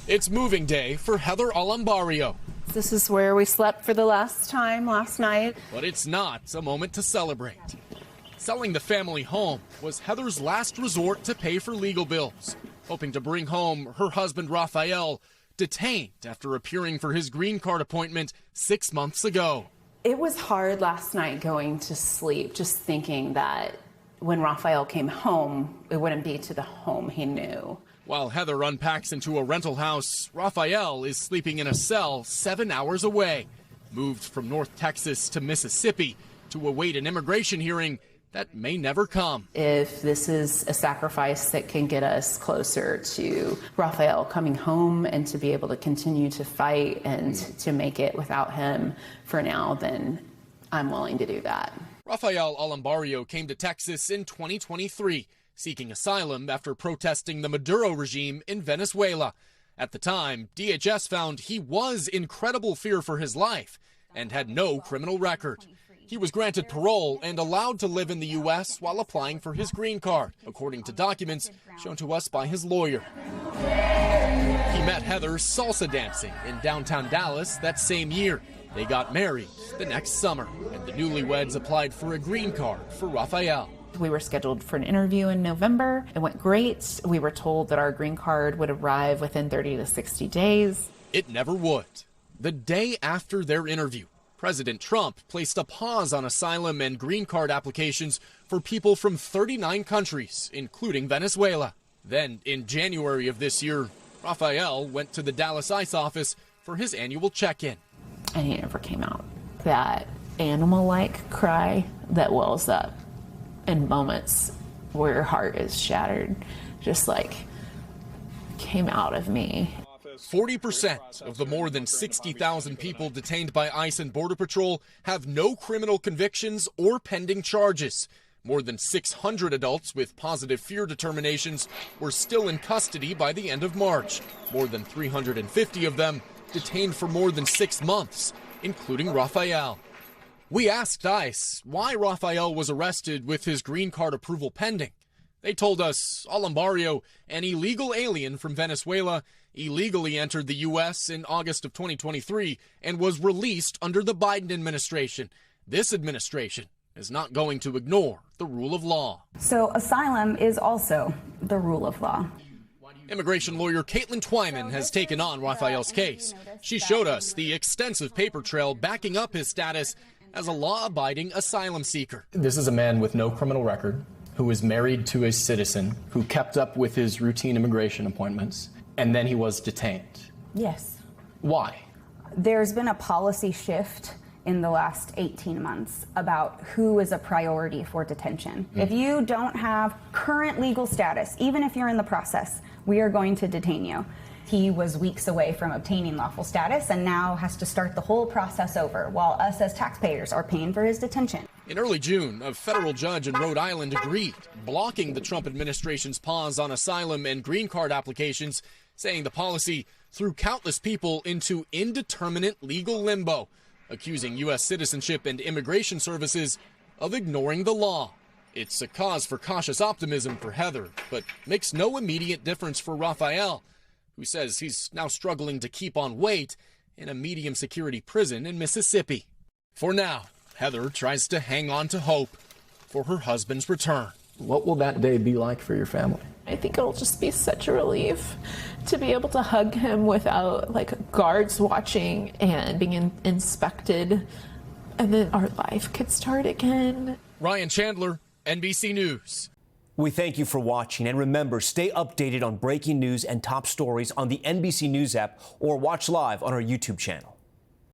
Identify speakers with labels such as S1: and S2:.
S1: It's moving day for Heather Alambario.
S2: This is where we slept for the last time last night.
S1: But it's not a moment to celebrate. Selling the family home was Heather's last resort to pay for legal bills, hoping to bring home her husband Rafael, detained after appearing for his green card appointment 6 months ago.
S2: It was hard last night going to sleep, just thinking that when Rafael came home, it wouldn't be to the home he knew.
S1: While Heather unpacks into a rental house, Rafael is sleeping in a cell 7 hours away, moved from North Texas to Mississippi to await an immigration hearing that may never come.
S2: If this is a sacrifice that can get us closer to Rafael coming home and to be able to continue to fight and to make it without him for now, then I'm willing to do that.
S1: Rafael Alambario came to Texas in 2023, seeking asylum after protesting the Maduro regime in Venezuela. At the time, DHS found he was in credible fear for his life and had no criminal record. He was granted parole and allowed to live in the U.S. while applying for his green card, according to documents shown to us by his lawyer. He met Heather salsa dancing in downtown Dallas that same year. They got married the next summer, and the newlyweds applied for a green card for Rafael.
S2: We were scheduled for an interview in November. It went great. We were told that our green card would arrive within 30 to 60 days.
S1: It never would. The day after their interview, President Trump placed a pause on asylum and green card applications for people from 39 countries, including Venezuela. Then, in January of this year, Rafael went to the Dallas ICE office for his annual check-in.
S2: And he never came out. That animal-like cry that wells up in moments where your heart is shattered, just like came out of me.
S1: 40% of the more than 60,000 people detained by ICE and Border Patrol have no criminal convictions or pending charges. More than 600 adults with positive fear determinations were still in custody by the end of March. More than 350 of them detained for more than 6 months, including Rafael. We asked ICE why Rafael was arrested with his green card approval pending. They told us Alambario, an illegal alien from Venezuela, illegally entered the U.S. in August of 2023 and was released under the Biden administration. This administration is not going to ignore the rule of law.
S3: So asylum is also the rule of law.
S1: Immigration lawyer Caitlin Twyman has taken on Rafael's case. She showed us the extensive paper trail backing up his status as a law-abiding asylum seeker.
S4: This is a man with no criminal record who was married to a citizen who kept up with his routine immigration appointments, and then he was detained.
S3: Yes.
S4: Why?
S3: There's been a policy shift in the last 18 months about who is a priority for detention. If you don't have current legal status, even if you're in the process, we are going to detain you. He was weeks away from obtaining lawful status and now has to start the whole process over while us as taxpayers are paying for his detention.
S1: In early June, a federal judge in Rhode Island agreed, blocking the Trump administration's pause on asylum and green card applications, saying the policy threw countless people into indeterminate legal limbo, accusing U.S. Citizenship and Immigration Services of ignoring the law. It's a cause for cautious optimism for Heather, but makes no immediate difference for Rafael, who says he's now struggling to keep on weight in a medium security prison in Mississippi. For now, Heather tries to hang on to hope for her husband's return.
S4: What will that day be like for your family?
S2: I think it'll just be such a relief to be able to hug him without guards watching and being inspected, and then our life could start again.
S1: Ryan Chandler, NBC News.
S5: We thank you for watching, and remember, stay updated on breaking news and top stories on the NBC News app or watch live on our YouTube channel.